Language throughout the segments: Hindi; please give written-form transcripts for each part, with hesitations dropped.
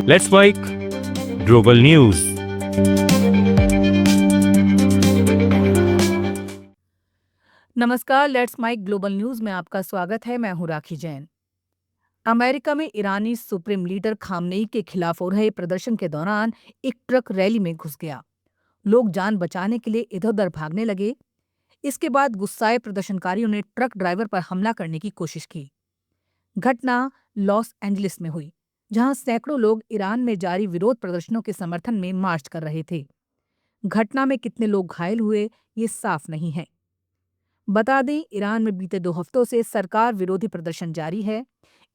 Let's mic global news. नमस्कार, लेट्स माइक ग्लोबल न्यूज में आपका स्वागत है। मैं हूं राखी जैन। अमेरिका में ईरानी सुप्रीम लीडर खामनेई के खिलाफ हो रहे प्रदर्शन के दौरान एक ट्रक रैली में घुस गया। लोग जान बचाने के लिए इधर-उधर भागने लगे। इसके बाद गुस्साए प्रदर्शनकारियों ने ट्रक ड्राइवर पर हमला करने की कोशिश की। घटना लॉस एंजलिस में हुई, जहां सैकड़ों लोग ईरान में जारी विरोध प्रदर्शनों के समर्थन में मार्च कर रहे थे। घटना में कितने लोग घायल हुए, ये साफ नहीं है। बता दें, ईरान में बीते 2 हफ्तों से सरकार विरोधी प्रदर्शन जारी है।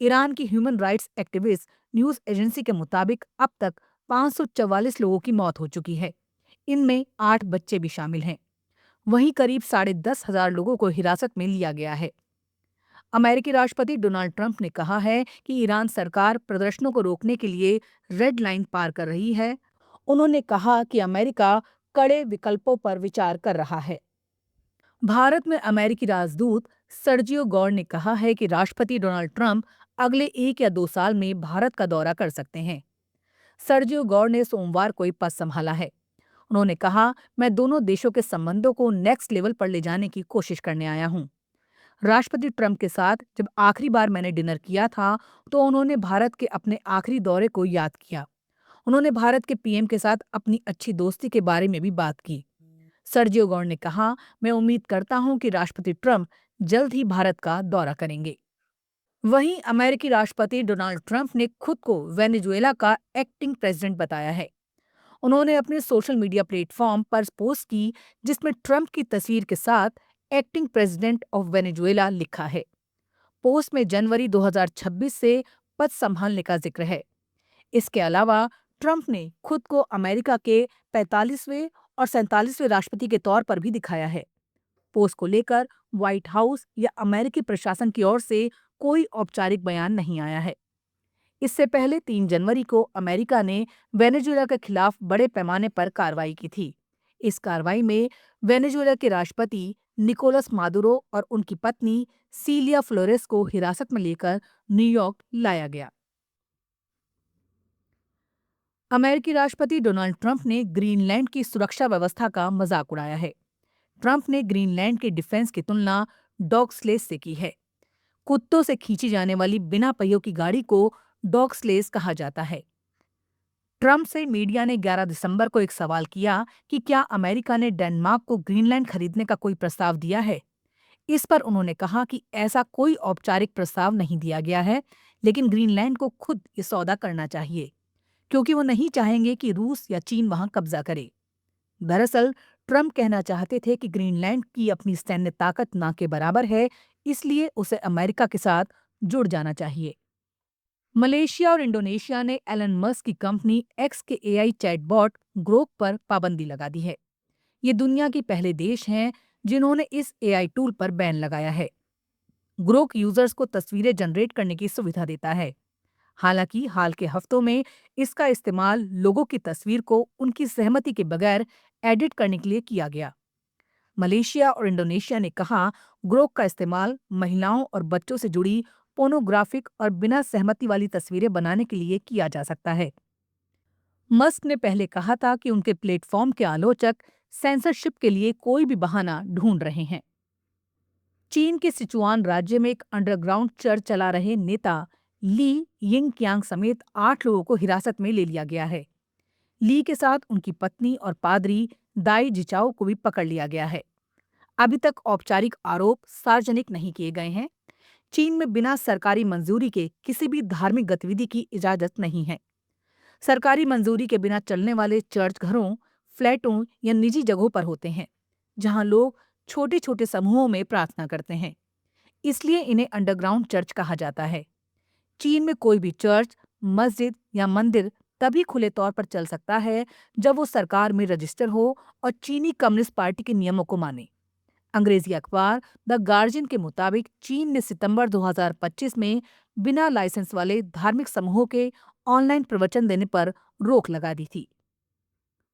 ईरान की human rights activist news agency के मुताबिक अब तक 544 लोगों की मौत हो चुकी है। इनमें 8 बच्चे भी शामिल हैं। वहीं करीब 10,500 लोगों को हिरासत में लिया गया है। अमेरिकी राष्ट्रपति डोनाल्ड ट्रंप ने कहा है कि ईरान सरकार प्रदर्शनों को रोकने के लिए रेड लाइन पार कर रही है। उन्होंने कहा कि अमेरिका कड़े विकल्पों पर विचार कर रहा है। भारत में अमेरिकी राजदूत सर्जियो गौर ने कहा है कि राष्ट्रपति डोनाल्ड ट्रंप अगले 1 या 2 साल में भारत का दौरा कर सकते हैं। सर्जियो गौर ने सोमवार को ये पद संभाला है। उन्होंने कहा, मैं दोनों देशों के संबंधों को नेक्स्ट लेवल पर ले जाने की कोशिश करने आया हूँ। राष्ट्रपति ट्रंप के साथ जब आखिरी बार मैंने डिनर किया था, तो उन्होंने भारत के अपने आखिरी दौरे को याद किया। उन्होंने भारत के पीएम के साथ अपनी अच्छी दोस्ती के बारे में भी बात की। सर्जियो गौर ने कहा, मैं उम्मीद करता हूं कि राष्ट्रपति ट्रंप जल्द ही भारत का दौरा करेंगे। वहीं अमेरिकी राष्ट्रपति डोनाल्ड ट्रंप ने खुद को वेनेजुएला का एक्टिंग प्रेसिडेंट बताया है। उन्होंने अपने सोशल मीडिया प्लेटफॉर्म पर पोस्ट की, जिसमें ट्रंप की तस्वीर के साथ एक्टिंग प्रेसिडेंट ऑफ वेनेजुएला लिखा है। पोस्ट में जनवरी 2026 से पद संभालने का जिक्र है। इसके अलावा ट्रंप ने खुद को अमेरिका के 45वें और 47वें राष्ट्रपति के तौर पर भी दिखाया है। पोस्ट को लेकर व्हाइट हाउस या अमेरिकी प्रशासन की ओर से कोई औपचारिक बयान नहीं आया है। इससे पहले 3 जनवरी को अमेरिका ने वेनेजुएला के खिलाफ बड़े पैमाने पर कार्रवाई की थी। इस कार्रवाई में वेनेजुएला के राष्ट्रपति निकोलस मादुरो और उनकी पत्नी सीलिया फ्लोरेस को हिरासत में लेकर न्यूयॉर्क लाया गया। अमेरिकी राष्ट्रपति डोनाल्ड ट्रंप ने ग्रीनलैंड की सुरक्षा व्यवस्था का मजाक उड़ाया है। ट्रंप ने ग्रीनलैंड के डिफेंस की तुलना डॉग स्लेज से की है। कुत्तों से खींची जाने वाली बिना पहियों की गाड़ी को डॉग स्लेज कहा जाता है। ट्रंप से मीडिया ने 11 दिसंबर को एक सवाल किया कि क्या अमेरिका ने डेनमार्क को ग्रीनलैंड खरीदने का कोई प्रस्ताव दिया है। इस पर उन्होंने कहा कि ऐसा कोई औपचारिक प्रस्ताव नहीं दिया गया है, लेकिन ग्रीनलैंड को खुद ये सौदा करना चाहिए, क्योंकि वो नहीं चाहेंगे कि रूस या चीन वहां कब्जा करे। दरअसल ट्रंप कहना चाहते थे कि ग्रीनलैंड की अपनी सैन्य ताकत ना के बराबर है, इसलिए उसे अमेरिका के साथ जुड़ जाना चाहिए। मलेशिया और इंडोनेशिया ने एलन मस्क की कंपनी एक्स के एआई चैटबॉट ग्रोक पर पाबंदी लगा दी है। ये दुनिया के पहले देश हैं जिन्होंने इस एआई टूल पर बैन लगाया है। ग्रोक यूजर्स को तस्वीरें जनरेट करने की सुविधा देता है। हालांकि हाल के हफ्तों में इसका इस्तेमाल लोगों की तस्वीर को उनकी सहमति के बगैर एडिट करने के लिए किया गया। मलेशिया और इंडोनेशिया ने कहा, ग्रोक का इस्तेमाल महिलाओं और बच्चों से जुड़ी पोर्नोग्राफिक और बिना सहमति वाली तस्वीरें बनाने के लिए किया जा सकता है। मस्क ने पहले कहा था कि उनके प्लेटफॉर्म के आलोचक सेंसरशिप के लिए कोई भी बहाना ढूंढ रहे हैं। चीन के सिचुआन राज्य में एक अंडरग्राउंड चर्च चला रहे नेता ली यिंगक्यांग समेत 8 लोगों को हिरासत में ले लिया गया है। ली के साथ उनकी पत्नी और पादरी दाई जिचाओ को भी पकड़ लिया गया है। अभी तक औपचारिक आरोप सार्वजनिक नहीं किए गए हैं। चीन में बिना सरकारी मंजूरी के किसी भी धार्मिक गतिविधि की इजाजत नहीं है। सरकारी मंजूरी के बिना चलने वाले चर्च घरों, फ्लैटों या निजी जगहों पर होते हैं, जहां लोग छोटे छोटे समूहों में प्रार्थना करते हैं। इसलिए इन्हें अंडरग्राउंड चर्च कहा जाता है। चीन में कोई भी चर्च, मस्जिद या मंदिर तभी खुले तौर पर चल सकता है जब वो सरकार में रजिस्टर हो और चीनी कम्युनिस्ट पार्टी के नियमों को माने। अंग्रेजी अखबार द गार्जियन के मुताबिक चीन ने सितंबर 2025 में बिना लाइसेंस वाले धार्मिक समूहों के ऑनलाइन प्रवचन देने पर रोक लगा दी थी।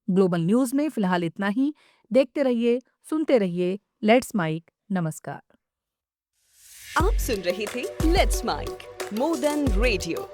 ग्लोबल न्यूज में फिलहाल इतना ही। देखते रहिए, सुनते रहिए लेट्स माइक। नमस्कार। आप सुन रहे थे let's mic more than radio.